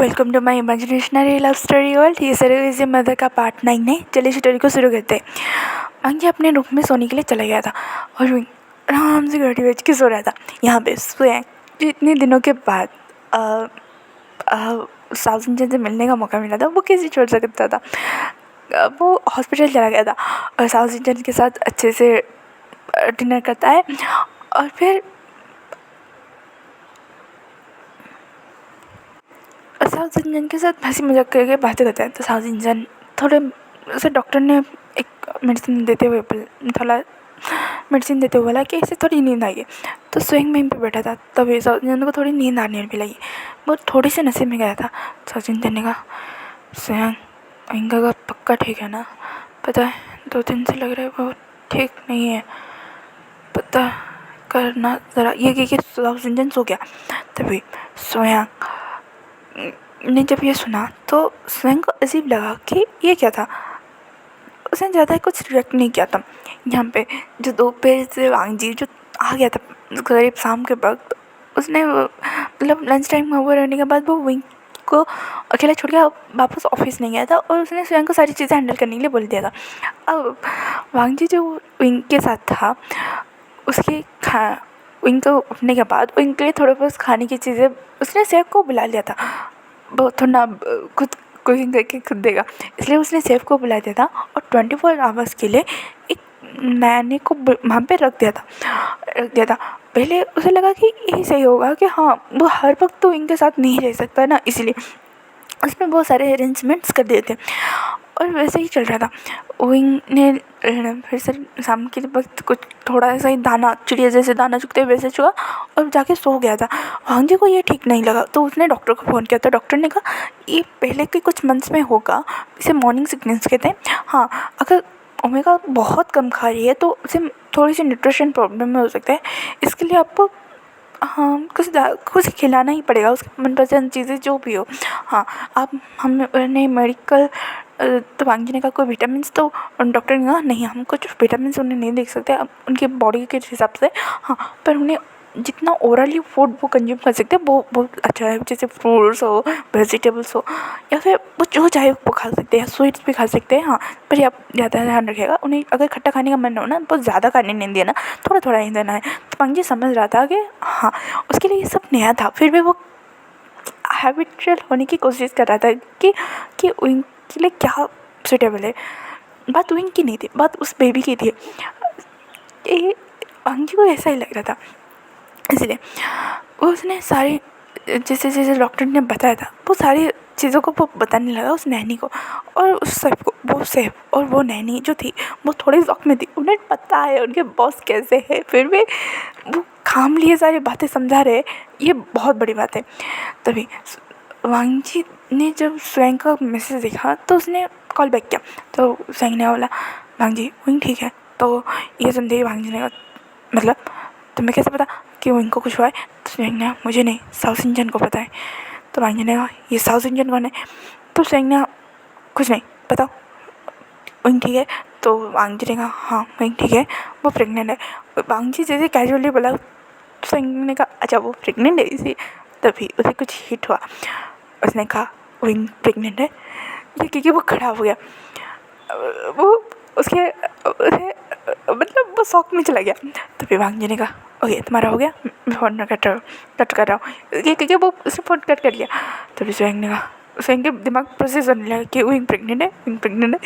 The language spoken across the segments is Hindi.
Welcome to my imaginationary love story world. ये सीरीज मदर का पार्ट 9 है। चलिए स्टोरी को शुरू करते हैं। अंकी अपने रूम में सोने के लिए चला गया था और वो आराम से घड़ी बेच के सो रहा था। यहाँ पे सोया जो इतने दिनों के बाद साउथ इंडियन से मिलने का मौका मिला था, वो कैसे छोड़ सकता था। वो हॉस्पिटल चला गया था और साउथ इंडियन के साथ अच्छे से डिनर करता है और फिर साउथ इंडियन के साथ हंसी मजाक करके बातें करते हैं। तो साउथ इंडियन थोड़े उसे डॉक्टर ने एक मेडिसिन देते हुए बोला कि इसे थोड़ी नींद आई है। तो स्विंग में पे बैठा था, तभी साउथ इंडियन को थोड़ी नींद आने भी लगी। वो थोड़ी सी नशे में गया था। साउथ इंडियन ने कहा, स्विंग इनका का पक्का ठीक है ना? पता है 2 दिन से लग रहा है वो ठीक नहीं है, पता करना ज़रा। ये कि साउथ इंडियन सो गया। तभी स्वयं ने जब ये सुना तो स्वयं को अजीब लगा कि ये क्या था। उसने ज़्यादा कुछ रिएक्ट नहीं किया था। यहाँ पे जो दोपहर से वांगजी जो आ गया था करीब शाम के वक्त, उसने मतलब लंच टाइम में हुआ रहने के बाद वो विंग को अकेला छोड़ के वापस ऑफिस नहीं गया था और उसने स्वयं को सारी चीज़ें हैंडल करने के लिए बोल दिया था। अब वांगजी जो विंग के साथ था, उसके विंग को उठने के बाद विंग के लिए थोड़ा बहुत खाने की चीज़ें उसने सेफ को बुला लिया था। वो थोड़ा खुद कुकिंग करके खुद देगा, इसलिए उसने सेफ को बुला दिया था और 24 आवर्स के लिए एक नैनी को वहाँ पे रख दिया था। पहले उसे लगा कि यही सही होगा कि हाँ वो हर वक्त तो इनके साथ नहीं रह सकता ना, इसलिए उसने बहुत सारे अरेंजमेंट्स कर दिए थे और वैसे ही चल रहा था। विंग ने फिर से शाम के वक्त कुछ थोड़ा सा ही दाना, चिड़िया जैसे दाना चुगते वैसे चुगा और जाके सो गया था। वांगजी को ये ठीक नहीं लगा तो उसने डॉक्टर को फ़ोन किया। तो डॉक्टर ने कहा ये पहले के कुछ मंथ्स में होगा, इसे मॉर्निंग सिकनेस कहते हैं। हाँ, अगर ओमेगा बहुत कम खा रही है तो उसे थोड़ी सी न्यूट्रिशन प्रॉब्लम में हो सकता है। इसके लिए आपको हाँ कुछ खिलाना ही पड़ेगा, उसकी मनपसंद चीज़ें जो भी हो। हाँ, आप हमने मेडिकल तो वांगजी ने कहा कोई विटामिन, तो डॉक्टर ने कहा नहीं, हम कुछ विटामिन उन्हें नहीं दे सकते अब उनके बॉडी के हिसाब से। हाँ, पर उन्हें जितना ओरली फूड वो कंज्यूम कर सकते हैं वो बहुत अच्छा है, जैसे फ्रूट्स हो, वेजिटेबल्स हो, या फिर वो जो चाहे वो खा सकते हैं, स्वीट्स भी खा सकते हैं। हाँ, पर आप ज़्यादा ध्यान रखिएगा, उन्हें अगर खट्टा खाने का मन हो ना, बहुत ज़्यादा खाने नहीं देना, थोड़ा थोड़ा ही देना है। तो वांगजी समझ रहा था कि हाँ उसके लिए ये सब नया था, फिर भी वो हैबिचुअल होने की कोशिश कर रहा था कि उनके लिए क्या सूटेबल है। बात विंग की नहीं थी, बात उस बेबी की थी। ये वांगजी को ऐसा ही लग रहा था, इसलिए उसने सारे जैसे जैसे डॉक्टर ने बताया था वो सारी चीज़ों को वो बताने लगा उस नैनी को और उस सेफ को। वो सेफ और वो नैनी जो थी वो थोड़ी शौक में थी, उन्हें पता है उनके बॉस कैसे है, फिर भी वो काम लिए सारी बातें समझा रहे, ये बहुत बड़ी बात है। तभी वांगजी ने जब स्वयं का मैसेज देखा तो उसने कॉल बैक किया। तो स्वयं ने बोला वांगजी विंग ठीक है। तो ये सुनते ही वांगजी ने कहा मतलब तुम्हें कैसे पता कि वो इनको कुछ हुआ है? तो स्वयं ने मुझे नहीं, साउथ इंडियन को पता है। तो वांगजी ने कहा ये साउथ इंडियन कौन है? तो स्वयं ने कुछ नहीं बताओ, विंग ठीक है। तो वांगजी ने कहा हाँ विंग ठीक है, वो प्रेग्नेंट है। वांगजी जैसे कैजुअली बोला, स्वयं ने कहा अच्छा वो प्रेग्नेंट है इसी। तभी उसे कुछ हिट हुआ, उसने कहा विंग प्रेग्नेंट है, ये क्योंकि वो खड़ा हो गया। वो उसे मतलब वो शौक में चला गया। तभी वांगजी ने कहा ओके तुम्हारा हो गया, मैं फ़ोन कट कर रहा हूँ, ये क्योंकि वो उसने फ़ोन कट कर लिया। तभी स्वयं ने कहा, स्वयं के दिमाग प्रोसेस होने लगा कि विंग प्रेग्नेंट है।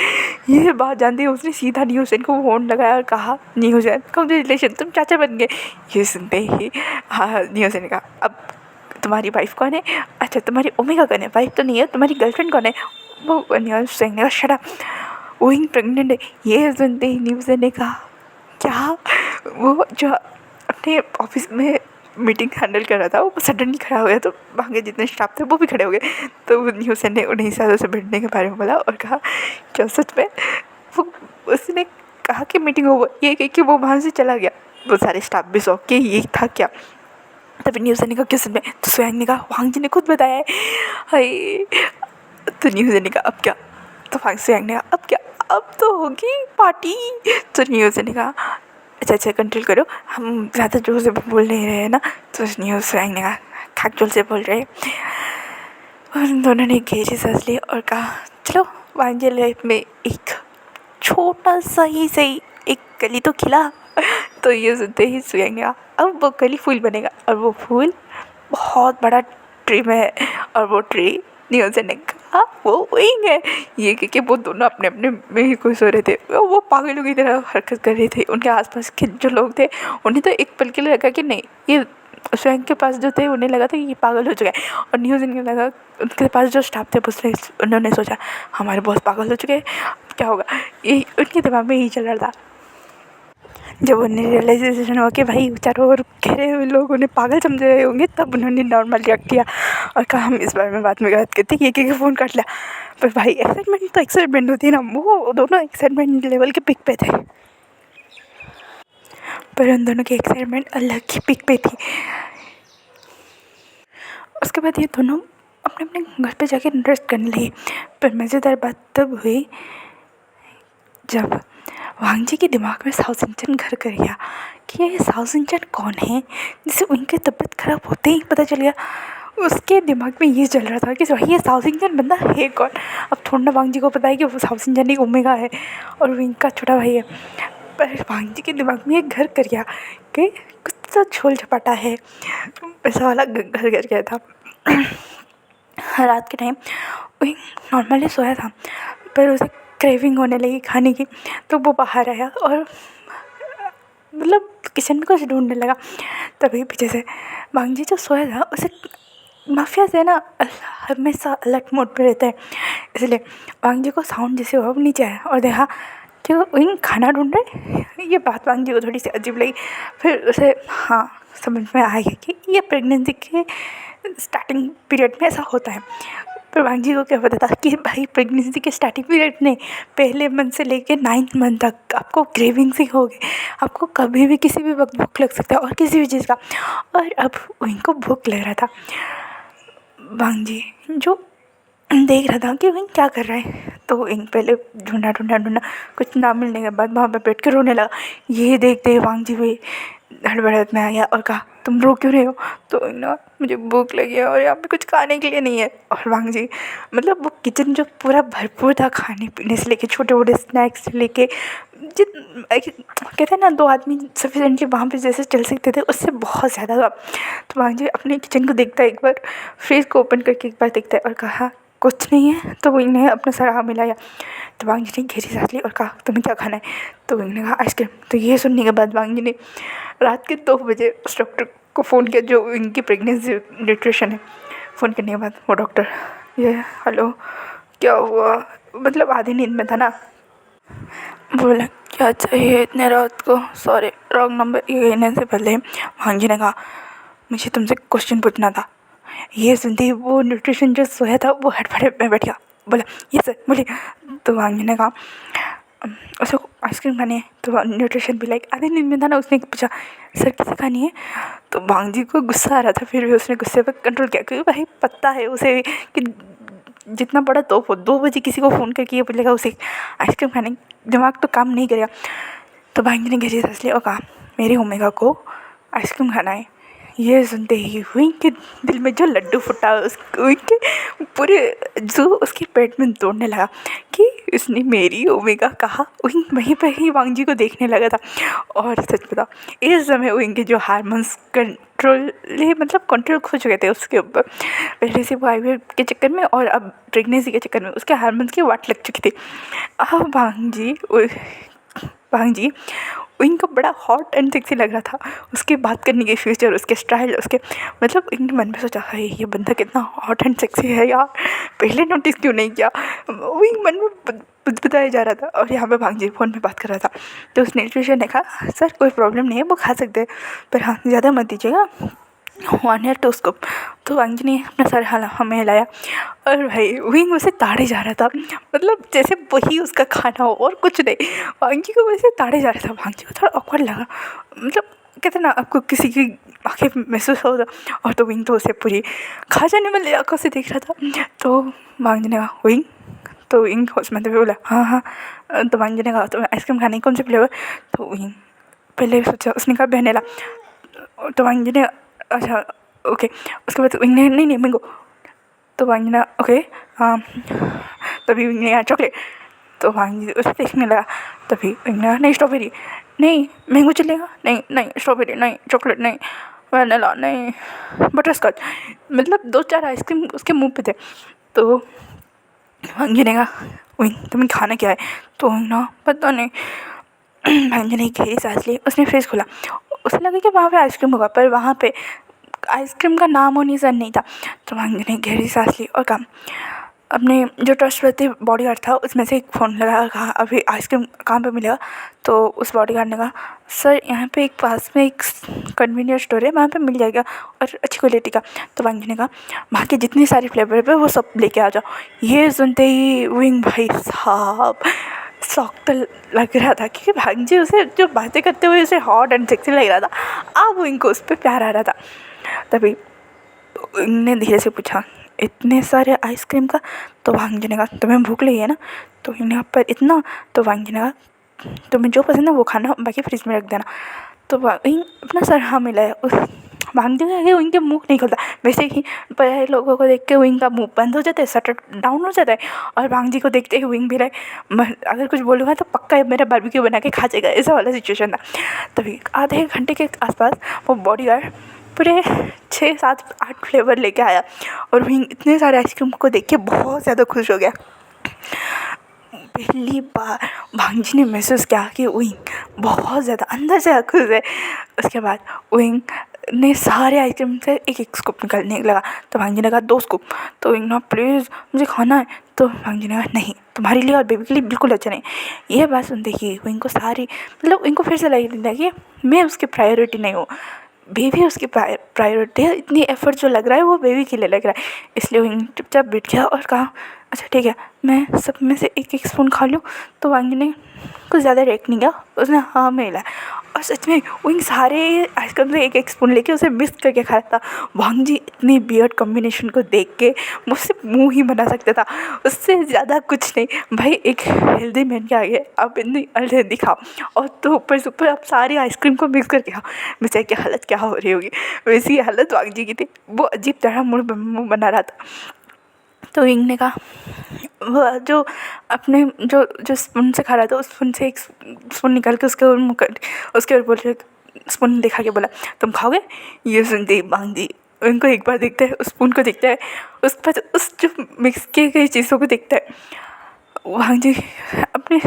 ये बात जानती है उसने सीधा न्यूज़ को फ़ोन लगाया और कहा न्यूज़ कांग्रेचुलेशन तुम चाचा बन गए। ये सुनते ही हाँ न्यूज़ ने कहा अब तुम्हारी वाइफ कौन है? अच्छा तुम्हारी ओमेगा कौन है? वाइफ तो नहीं है, तुम्हारी गर्लफ्रेंड कौन है? वो स्वयं ने कहा शट अप, विंग प्रेग्नेंट है। ये सुनते ही न्यूज़ ने कहा क्या? वो जो अपने ऑफिस में मीटिंग हैंडल कर रहा था वो सडनली खड़ा हो गया, तो वहाँ के जितने स्टाफ थे वो भी खड़े हो गए। तो न्यूज़ ने उन्हीं सालों से बैठने के बारे में बोला और कहा क्या सच में? वो उसने कहा कि मीटिंग ओवर, ये कह के वो वहाँ से चला गया। वो सारे स्टाफ भी शौक के ये था क्या। तभी न्यूज़ ने कहा किस में? तो स्वयं ने कहा वांगजी ने खुद बताया है। हाय, तो न्यूज़ ने कहा अब क्या? तो स्वयं ने कहा अब क्या, अब तो होगी पार्टी। तो न्यूज़ ने कहा अच्छा कंट्रोल करो, हम ज़्यादा जोर से बोल नहीं रहे हैं ना। तो न्यूज़ स्वयं ने कहा खाक जोर से बोल रहे और उन दोनों ने गहरी सांस ली और कहा चलो वांझे लाइफ में एक छोटा सा ही सही एक कली तो खिला। तो ये सुनते ही सुयंग ने कहा अब वो कली फूल बनेगा और वो फूल बहुत बड़ा ट्री में है और वो ट्री न्यूज़ ने कहा वो विंग है। ये क्योंकि वो दोनों अपने अपने में ही खुश हो रहे थे, वो पागलों की तरह हरकत कर रहे थे। उनके आसपास के जो लोग थे उन्हें तो एक पल के लिए लगा कि नहीं ये स्वयं के पास जो थे उन्हें लगा था कि ये पागल हो चुका है, और न्यूज़ इनको लगा उनके पास जो स्टाफ थे उसने उन्होंने सोचा हमारे बॉस पागल हो चुके हैं, अब क्या होगा, ये उनके दिमाग में यही चल रहा था। जब उन्हें रियलाइजेशन हुआ कि भाई चारों ओर घेरे हुए लोग उन्हें पागल समझ रहे होंगे, तब उन्होंने नॉर्मल रिएक्ट किया और कहा हम इस बारे में बाद में बात करते हैं, ये फ़ोन काट लिया। पर भाई एक्साइटमेंट तो एक्साइटमेंट होती है ना, वो दोनों एक्साइटमेंट लेवल के पिक पे थे, पर उन दोनों की एक्साइटमेंट अलग ही पिक पे थी। उसके बाद ये दोनों अपने अपने घर पे जाके रेस्ट करने लगे। पर मज़ेदार बात तब हुई जब वांग जी के दिमाग में साओ सिंचन घर कर गया कि ये साओ सिंचन कौन है, जिसे उनकी तबीयत खराब होते ही पता चल गया। उसके दिमाग में ये चल रहा था कि भाई ये साओ सिंचन बंदा है कौन। अब थोड़ा ना वांग जी को पता है कि वो साओ सिंचन एक ओमेगा है और वो इनका छोटा भाई है, पर वांग जी के दिमाग में ये घर कर गया कि कुछ तो छोल छपाटा है, ऐसा वाला घर कर गया था। रात के टाइम वही नॉर्मली सोया था, पर उसे क्रेविंग होने लगी खाने की, तो वो बाहर आया और मतलब किचन में कुछ ढूंढने लगा। तभी पीछे से वांग जी जो सोया था उसे माफिया से ना हमेशा अलर्ट मोड पे रहता है, इसलिए वांग जी को साउंड जैसे हुआ वो नीचे आया और देखा कि वो वहीं खाना ढूंढ रहे। ये बात वांग जी को थोड़ी सी अजीब लगी। फिर उसे हाँ समझ में आ गया कि ये प्रेगनेंसी के स्टार्टिंग पीरियड में ऐसा होता है। पर वांग जी को क्या पता था कि भाई प्रेगनेंसी के स्टार्टिंग पीरियड में पहले मंथ से लेके 9th मंथ तक आपको क्रेविंग ही होगी, आपको कभी भी किसी भी वक्त भूख लग सकता है और किसी भी चीज़ का। और अब उनको भूख लग रहा था। वांग जी जो देख रहा था कि वहीं क्या कर रहा है, तो इन पहले ढूंढा ढूंढा ढूंढा, कुछ ना मिलने के बाद वहाँ पर बैठ के रोने लगा। ये देखते वांग जी हुए हड़बड़ाहट में आया और कहा तुम रो क्यों रहे हो, तो ना मुझे भूख लगी है और यहाँ पे कुछ खाने के लिए नहीं है। और वांग जी मतलब वो किचन जो पूरा भरपूर था, खाने पीने से लेके छोटे छोटे स्नैक्स से लेके जित कहते हैं ना 2 आदमी सफिशेंटली वहाँ पे जैसे चल सकते थे उससे बहुत ज़्यादा था। तो वांग जी अपने किचन को देखता है, एक बार फ्रिज को ओपन करके एक बार देखता है और कहा कुछ नहीं है। तो वो इन्हें अपना सर हाँ मिलाया। तो वांग जी ने गहरी सांस ली और कहा तुम्हें क्या खाना है, तो उन्होंने कहा आइसक्रीम। तो ये सुनने के बाद वांग जी ने रात के 2 बजे उस डॉक्टर को फ़ोन किया जो इनकी प्रेगनेंसी न्यूट्रिशन है। फ़ोन करने के बाद वो डॉक्टर ये हेलो क्या हुआ, मतलब आधी नींद में था ना, बोला क्या चाहिए इतने रात को, सॉरी रॉन्ग नंबर। ये कहने से पहले वांग जी ने कहा मुझे तुमसे क्वेश्चन पूछना था। ये सुनते ही वो न्यूट्रिशन जो सोया था वो हड़बड़ाहट में बैठ गया, बोला ये सर बोलिए। तो वांग जी ने कहा उसको आइसक्रीम खानी है। तो न्यूट्रिशन भी लाइक आधे नींद में था ना, उसने पूछा सर किसे खानी है। तो वांग जी को गुस्सा आ रहा था, फिर भी उसने गुस्से पर कंट्रोल किया क्योंकि भाई पता है उसे कि जितना बड़ा तो 2 बजे किसी को फ़ोन करके ये बोलेगा उसे आइसक्रीम खाने, दिमाग तो काम नहीं करेगा। तो वांग जी ने गहरी सांस ली और कहा मेरे ओमेगा को आइसक्रीम खाना है। ये सुनते ही हुई कि दिल में जो लड्डू फुटा उनके पूरे जो उसके पेट में दौड़ने लगा कि इसने मेरी ओमेगा कहा। वहीं पर ही वांग जी को देखने लगा था। और सच बताओ इस समय उनके जो हार्मोन्स कंट्रोल मतलब कंट्रोल खो चुके थे उसके ऊपर, पहले से वो आईवीएफ के चक्कर में और अब प्रेगनेंसी के चक्कर में उसके हार्मोन्स की वाट लग चुकी थी। अब वांग जी इनको बड़ा हॉट एंड सेक्सी लग रहा था। उसके बात करने के फीचर, उसके स्टाइल, उसके मतलब इनके मन में सोचा है ये बंदा कितना हॉट एंड सेक्सी है यार, पहले नोटिस क्यों नहीं किया। वही मन में बताया जा रहा था और यहाँ पे वांग जी फ़ोन पे बात कर रहा था। तो उस न्यूट्रिशन ने कहा सर कोई प्रॉब्लम नहीं है, वो खा सकते हैं पर हाँ ज़्यादा मत दीजिएगा, 1 ईयर तो उसको। तो वांग जी ने अपना सर हमें हिलाया और भाई विंग उसे ताड़े जा रहा था, मतलब जैसे वही उसका खाना हो और कुछ नहीं। वांग जी को वैसे ताड़े जा रहा था। वांग जी को थोड़ा ऑकवर्ड लगा, मतलब कहते ना आपको किसी की आँखें महसूस हो और तो विंग तो उसे पूरी खा जाने वाली आँखों से देख रहा था। तो वांग जी ने कहा विंग, तो विंग उसमें तो बोला हाँ हाँ। तो वांग जी ने कहा तो आइसक्रीम खाने कौन से फ्लेवर, तो विंग पहले सोचा, उसने कहा वेनिला। तो वांग जी ने अच्छा ओके। उसके बाद विंग ने नहीं मैंगो। तो वांगी ना ओके तभी विंग ने चॉकलेट, तो वांगी उसे देखने लगा। तभी विंग ने नहीं स्ट्रॉबेरी, नहीं मैंगो चलेगा, नहीं नहीं स्ट्रॉबेरी नहीं, चॉकलेट नहीं, वैनिला नहीं, बटरस्कॉच, मतलब 2-4 आइसक्रीम उसके मुंह पे थे। तो वांगी ने कहा विंग तुम्हें खाना क्या है? तो विंग ना पता नहीं। वांगी ने गहरी सांस ली, उसने फ्रिज खोला, उसे लगा कि वहाँ पे आइसक्रीम होगा, पर वहाँ पे आइसक्रीम का नाम और निशान नहीं था। तो वांगी ने गहरी सांस ली और कहा अपने जो ट्रस्टवर्दी बॉडीगार्ड था उसमें से एक फ़ोन लगा, कहा अभी आइसक्रीम कहाँ पे मिलेगा? तो उस बॉडीगार्ड ने कहा सर यहाँ पे एक पास में एक कन्वीनियंस स्टोर है, वहाँ पे मिल जाएगा और अच्छी क्वालिटी का। तो वांगी ने कहा वहाँ के जितने सारे फ्लेवर पे वो सब लेके आ जाओ। ये सुनते ही विंग भाई साहब शौक तो लग रहा था, क्योंकि भांजी उसे जो बातें करते हुए उसे हॉट एंड सेक्सी लग रहा था। अब विंग को उस पर प्यार आ रहा था। तभी ने धीरे से पूछा इतने सारे आइसक्रीम का? तो वांगी ने कहा तुम्हें भूख लगी है ना? तो इन्हें पर इतना? तो वांगी ने कहा तुम्हें जो पसंद है वो खाना, बाकी फ्रिज में रख देना। तो वांगी अपना सर हाँ मिलाया। उस वांगी के आगे विंग के मुँह नहीं खुलता, वैसे ही बड़े लोगों को देख के विंग का मुँह बंद हो जाता है, शटर डाउन हो जाता है। और वांगी को देखते ही विंग भी रहे अगर कुछ बोलूँगा तो पक्का मेरा बारबेक्यू बना के खा जाएगा, ऐसा वाला सिचुएशन था। तभी आधे घंटे के आसपास वो बॉडीगार्ड पूरे 6-7-8 फ्लेवर लेके आया और विंग इतने सारे आइसक्रीम को देख के बहुत ज़्यादा खुश हो गया। पहली बार भांजी ने महसूस किया कि विंग बहुत ज़्यादा अंदर से खुश है। उसके बाद विंग ने सारे आइसक्रीम से एक एक स्कूप निकालने लगा। तो भांजी ने कहा 2 स्कूप। तो विंग ना प्लीज़ मुझे खाना है। तो भांजी ने कहा नहीं तुम्हारे लिए और बेबी के लिए बिल्कुल अच्छा नहीं। ये बात सुनते ही विंग को सारी मतलब विंग को फिर से लगा कि मैं उसकी प्रायोरिटी नहीं हूँ, बेबी उसकी प्रायोरिटी है। इतनी एफर्ट जो लग रहा है वो बेबी के लिए लग रहा है। इसलिए विंग चुपचाप बैठ गया और कहा अच्छा ठीक है मैं सब में से एक एक स्पून खा लूँ। तो वांगी ने कुछ ज़्यादा रिएक्ट नहीं किया, उसने हाँ में हिलाया और सच में विंग सारे आइसक्रीम से एक एक स्पून लेके उसे मिक्स करके खाया था। वांगी इतनी वियर्ड कॉम्बिनेशन को देख के मुझसे मुँह ही बना सकता था, उससे ज़्यादा कुछ नहीं। भाई एक हेल्दी मैन के आगे आप इतनी अनहेल्दी खाओ और तो ऊपर से ऊपर आप सारी आइसक्रीम को मिक्स करके खाओ, बेचारे की हालत क्या हो रही होगी। वैसी ही हालत वांगी की थी, वो अजीब तरह मुँह बना रहा था। तो विंग ने कहा वो जो अपने जो जो स्पून से खा रहा था उस स्पून से एक स्पून निकाल के उसके ऊपर बोल रहे स्पून दिखा के बोला तुम खाओगे? ये सुनते ही वांगी उनको एक बार देखता है, उस स्पून को देखता है, उस पर उस जो मिक्स की गई चीज़ों को देखता है। वांगी अपने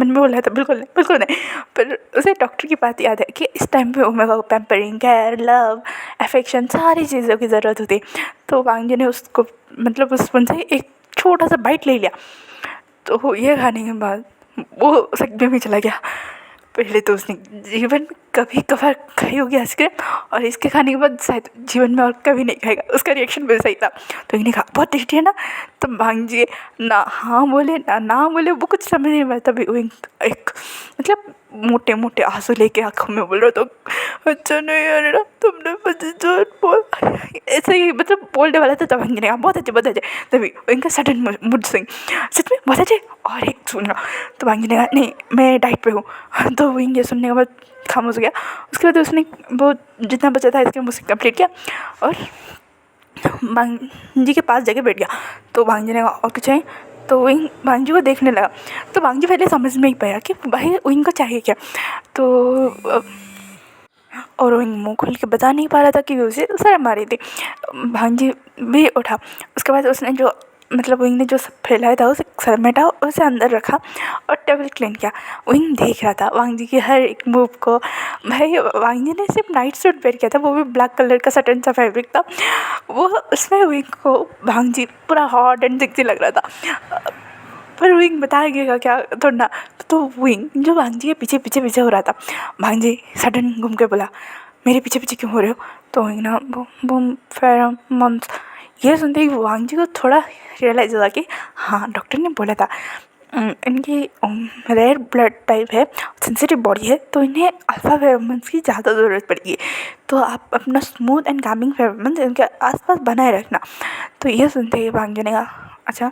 मन में बोला था बिल्कुल नहीं बिल्कुल नहीं। पर उसे डॉक्टर की बात याद है कि इस टाइम पे ओमेगा को पैम्परिंग, केयर, लव, अफेक्शन सारी चीज़ों की ज़रूरत होती है। तो वांगी ने उसको मतलब उस स्पून से एक छोटा सा बाइट ले लिया। तो ये खाने के बाद वो सदमे में चला गया। पहले तो उसने जीवन में कभी कभार खाई होगी आइसक्रीम और इसके खाने के बाद शायद जीवन में और कभी नहीं खाएगा। उसका रिएक्शन भी सही था। तो इन्हें कहा बहुत टेस्टी है ना? तो भांजी ना हाँ बोले ना बोले, वो कुछ समझ नहीं पाया। तभी वो एक मतलब मोटे मोटे आंसू लेके आँखों में बोल रहा तो अच्छा नहीं यार ना तुमने मुझे जो बोल ऐसे ही मतलब बोलने वाला था। तब भांजी ने कहा बहुत अच्छे बहुत अच्छे। तभी इनका सडन मूड स्विंग, सच में बहुत अच्छे और एक सुन। तो भांजी ने कहा नहीं मैं डाइट पे हूँ। तो विंग ये सुनने के बाद खामोश हो गया। उसके बाद उसने वो जितना बचा था आइसक्रीम उसे कंप्लीट किया और भांजी के पास जाके बैठ गया। तो भांजी ने कहा और कुछ है? तो विंग भांजी को देखने लगा। तो भांजी पहले समझ में ही पाया कि भाई विंग को चाहिए क्या। तो और विंग मुँह खोल के बता नहीं पा रहा था कि उसे शर्म आ रही थी। भांजी भी उठा। उसके बाद उसने जो मतलब विंग ने जो सब फैलाया था उसे सर में हटा, उसे अंदर रखा और टेबल क्लीन किया। विंग देख रहा था वांगी की हर एक मूव को। भाई वांगी ने सिर्फ नाइट सूट वेयर किया था, वो भी ब्लैक कलर का सटन सा फैब्रिक था। वो उसमें विंग को वांगी पूरा हॉट एंड सेक्सी लग रहा था। पर विंग बताएगा क्या थोड़ा ना। तो विंग जो वांगी के पीछे पीछे पीछे हो रहा था, वांगी सडन घूम के बोला मेरे पीछे पीछे क्यों हो रहे हो? तो विंग ना बूम फेरोमोन्स। ये सुनते ही वांगी को थोड़ा रियलाइज हुआ कि हाँ डॉक्टर ने बोला था इनकी रेयर ब्लड टाइप है, सेंसिटिव बॉडी है, तो इन्हें अल्फा फेरोमोन्स की ज़्यादा ज़रूरत पड़ेगी। तो आप अपना स्मूथ एंड कामिंग फेरोमोन्स इनके आसपास बनाए रखना। तो ये सुनते ही वांगी ने कहा अच्छा।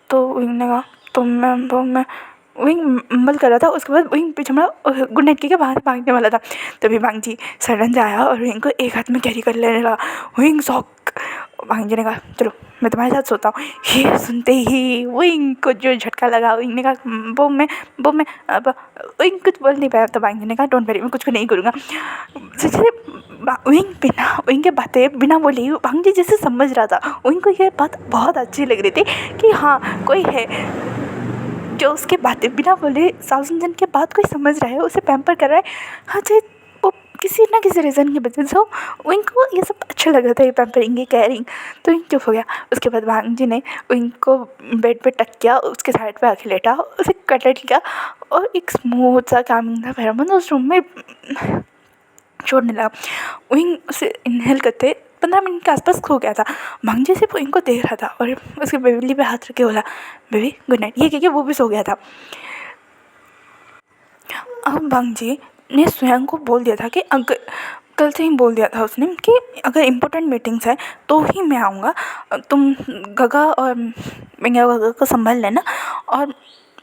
तो विंग ने कहा तो मैं वही मल कर रहा था। उसके बाद वही पीछे हमारा गुड नाइट के बाहर भागने वाला था, तभी भांग जी सडन से आया और वहीं को एक हाथ में कैरी कर लेने लगा। वहीं शौक भांग जी ने कहा चलो मैं तुम्हारे साथ सोता हूँ। ये सुनते ही विंग को जो झटका लगा, विंग ने कहा वो मैं अब विंग कुछ बोल नहीं पाया। तो भांग जी ने कहा डोंट वरी, मैं कुछ नहीं करूँगा। विंग बिना विंग के बातें बिना बोले भांग जी जैसे समझ रहा था। विंग को ये बात बहुत अच्छी लग रही थी कि हाँ कोई है जो उसके बातें बिना बोले साउथ जन के बात कोई समझ रहा है, उसे पैम्पर कर रहा है। हाँ चाहे वो किसी ना किसी रीज़न की वजह से हो, उनको ये सब अच्छा लग रहा था, ये पैम्परिंग, ये केयरिंग। तो विंग चुप हो गया। उसके बाद भांग जी ने विंग को बेड पे टक किया, उसके साइड पे आके लेटा, उसे कटर किया और एक स्मूथ सा कामिंग था फेरोमोन उस रूम में छोड़ने लगा। विंग उसे इनहेल करते 15 मिनट के आसपास खो गया था। भांग जी सिर्फ विंग को देख रहा था और उसके बेबी पे हाथ रख के बोला बेबी गुड नाइट, ये कह के वो भी सो गया था। अब भांग जी ने स्वयं को बोल दिया था कि अगर कल से ही बोल दिया था उसने कि अगर इम्पोर्टेंट मीटिंग्स है तो ही मैं आऊँगा, तुम गगा और मेंगा गगा को संभाल लेना और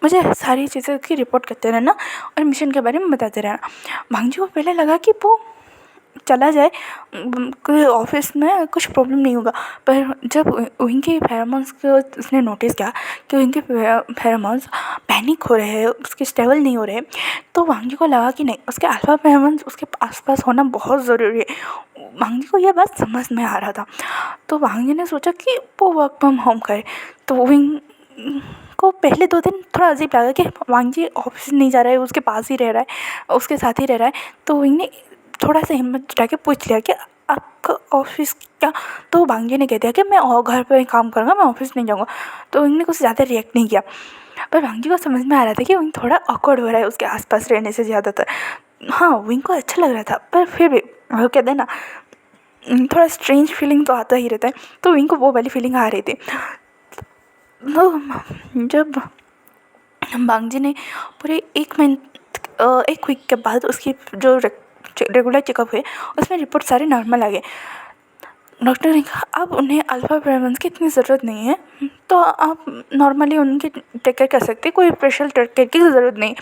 मुझे सारी चीज़ें की रिपोर्ट करते रहना और मिशन के बारे में बताते रहना। भांग जी को पहले लगा कि वो चला जाए कोई ऑफिस में कुछ प्रॉब्लम नहीं होगा, पर जब उनके फेरोमोन्स को उसने नोटिस किया कि उनके फेरोमोन्स पैनिक हो रहे हैं, उसके स्टेबल नहीं हो रहे, तो भांग जी को लगा कि नहीं उसके अल्फा फेरोमोन्स उसके आसपास होना बहुत ज़रूरी है। भांग जी को यह बात समझ में आ रहा था। तो भांग जी ने सोचा कि वो वर्क फ्रॉम होम करे। तो विंग को पहले 2 दिन थोड़ा अजीब लगा कि भांग जी ऑफिस नहीं जा रहा है, उसके पास ही रह रहा है, उसके साथ ही रह रहा है। तो विंग ने थोड़ा सा हिम्मत जुटा के पूछ लिया कि आपका ऑफिस क्या। तो भांग जी ने कह दिया कि मैं और घर पे काम करूँगा, मैं ऑफिस नहीं जाऊँगा। तो विंग ने कुछ ज़्यादा रिएक्ट नहीं किया, पर भांग जी को समझ में आ रहा था कि विंग थोड़ा ऑकवर्ड हो रहा है उसके आसपास रहने से ज़्यादातर। हाँ विंग को अच्छा लग रहा था, पर फिर भी वो कहते हैं ना थोड़ा स्ट्रेंज फीलिंग तो आता ही रहता है। तो विंग को वो वाली फीलिंग आ रही थी। तो जब भांग जी ने पूरे 1 वीक के बाद उसकी जो रेगुलर चेकअप हुए उसमें रिपोर्ट सारे नॉर्मल आ गए। डॉक्टर ने कहा अब उन्हें अल्फा फेरोमोन्स की इतनी ज़रूरत नहीं है, तो आप नॉर्मली उनकी टेक केयर कर सकते, कोई स्पेशल टेक केयर की ज़रूरत नहीं।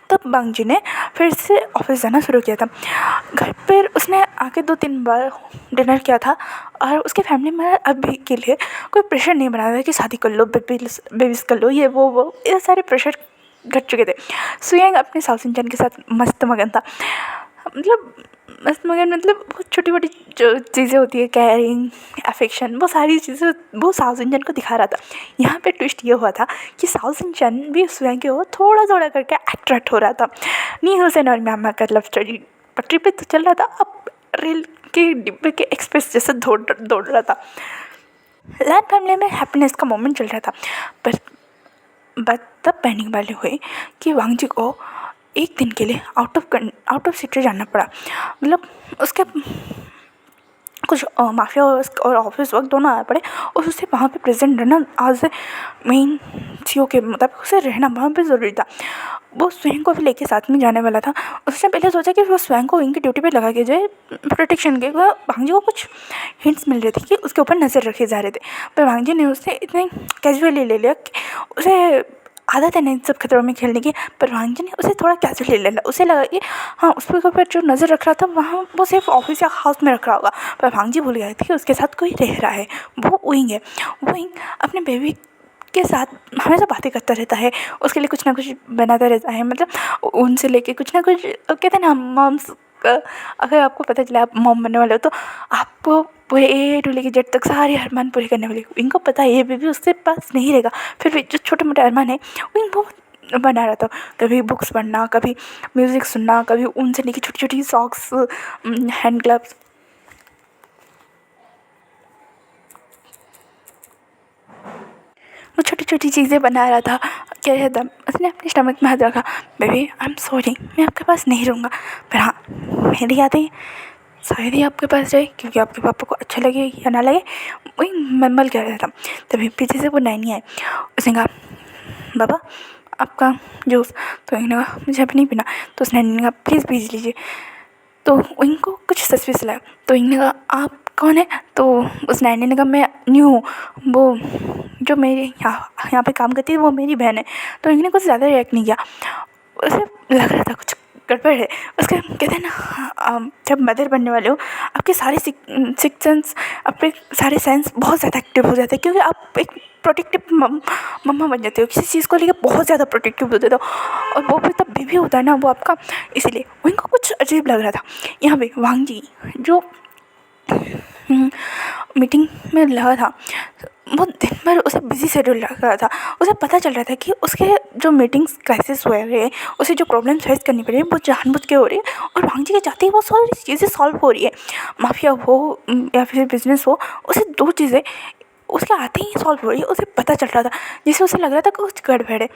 तब भांग जी ने फिर से ऑफिस जाना शुरू किया था। घर पर उसने आके 2-3 बार डिनर किया था और उसके फैमिली में अभी के लिए कोई प्रेशर नहीं बना था कि शादी कर लो, बेबीज कर लो, ये वो ये सारे प्रेशर घट चुके थे। सुयंग अपने साउथ इंडियन के साथ मस्त मगन था। मतलब मस्त मगन मतलब बहुत छोटी मोटी जो चीज़ें होती है, केयरिंग, अफेक्शन, वो सारी चीज़ें वो साउथ इंडियन को दिखा रहा था। यहाँ पे ट्विस्ट ये हुआ था कि साउथ इंडियन भी सुयंग के वो थोड़ा थोड़ा करके अट्रैक्ट हो रहा था। नील हुसैन और म्यामा का लव स्टोरी पटरी पे तो चल रहा था, अब रेल के डिब्बे के एक्सप्रेस जैसे दौड़ रहा था। लैन फैमिली में हैप्पीनेस का मोमेंट चल रहा था, पर बात तब पैनिक वाली हुई कि वांग जी को एक दिन के लिए आउट ऑफ सिटी जाना पड़ा। मतलब उसके कुछ माफिया और ऑफिस वर्क दोनों आना पड़े और उसे वहाँ पे प्रेजेंट रहना आज मेन सीईओ के मुताबिक उसे रहना वहाँ पे ज़रूरी था। वो स्वयं को भी लेके साथ में जाने वाला था। उसने पहले सोचा कि वो स्वयं को इनकी ड्यूटी पे लगा के जाए प्रोटेक्शन के। भांग जी को कुछ हिंट्स मिल रहे थे कि उसके ऊपर नज़र रखे जा रहे थे, पर भांग जी ने उसे इतने कैजुअली ले लिया कि उसे आदत है ना इन सब खतरों में खेलने की, पर भांग जी ने उसे थोड़ा कैजुअली ले लिया। उसे लगा कि हाँ उस पर ऊपर जो नज़र रख रहा था वहाँ वो सिर्फ ऑफिस या हाउस में रख रहा होगा, पर भांग जी भूल गए थे कि उसके साथ कोई रह रहा है। वो विंग है। विंग अपने बेबी के साथ हमेशा बातें करता रहता है, उसके लिए कुछ ना कुछ बनाता रहता है। मतलब उनसे लेके कुछ ना कुछ कहते हैं ना मॉम्स, अगर आपको पता चला आप मॉम बनने वाले हो तो आपको पूरे ए टू लेके जेड तक सारे अरमान पूरे करने वाले। इनको पता है ये बेबी उसके पास नहीं रहेगा, फिर भी जो छोटे मोटे अरमान है वो इनको बना रहा था। कभी बुक्स पढ़ना, कभी म्यूज़िक सुनना, कभी उनसे लेके छोटी छोटी सॉक्स, हैंड ग्लव्स, वो छोटी छोटी चीज़ें बना रहा था। क्या रहता उसने अपने स्टमक में हाथ रखा, बेबी आई एम सॉरी मैं आपके पास नहीं रहूँगा, पर हाँ मेरी यादें शायद ही आपके पास जाए, क्योंकि आपके पापा को अच्छा लगे या ना लगे वही मलमल कर रहा था। तभी पीछे से वो नैनी आए। उसने कहा बाबा आपका जूस। तो इन्होंने कहा मुझे अभी नहीं पीना। तो उस नैनी ने कहा प्लीज़ पीज लीजिए। तो इनको कुछ सस्पेंस लगा। तो इन्होंने कहा आप कौन है। तो उस नैनी ने कहा मैं न्यू हूँ, वो जो मेरे यहाँ पे काम करती है वो मेरी बहन है। तो इन्होंने कुछ ज़्यादा रिएक्ट नहीं किया, उसे लग रहा था कुछ गड़बड़ है। उसके कहते हैं ना, जब मदर बनने वाले हो आपके सारे सिक्स सेंस, अपने सारे सेंस बहुत ज़्यादा एक्टिव हो जाते हैं, क्योंकि आप एक प्रोटेक्टिव मम्मा बन जाते हो, किसी चीज़ को लेकर बहुत ज़्यादा प्रोटेक्टिव हो जाते हो। और वो भी तब बेबी होता है ना वो आपका, इसीलिए उनको कुछ अजीब लग रहा था। यहाँ पे वांग जी जो मीटिंग में लगा था, वो दिन भर उसे बिजी शेड्यूल लग रहा था। उसे पता चल रहा था कि उसके जो मीटिंग्स क्राइसिस हुए हैं, उसे जो प्रॉब्लम फेस करनी पड़ी है वो जानबूझ के हो रही है, और वांग जी के चाहते ही वो सारी चीज़ें सॉल्व हो रही है। माफिया हो या फिर बिजनेस हो, उसे दो चीज़ें उसके आते ही सॉल्व हो रही है, उसे पता चल रहा था, जिससे उसे लग रहा था कि कुछ गड़बड़ है।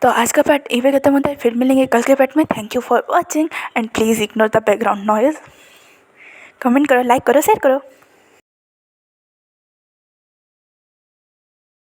तो आज का पार्ट यहीं पे खत्म होता है, फिर मिलेंगे कल के पार्ट में। Thank you for watching and please ignore the background noise. Comment करो, लाइक करो, शेयर करो।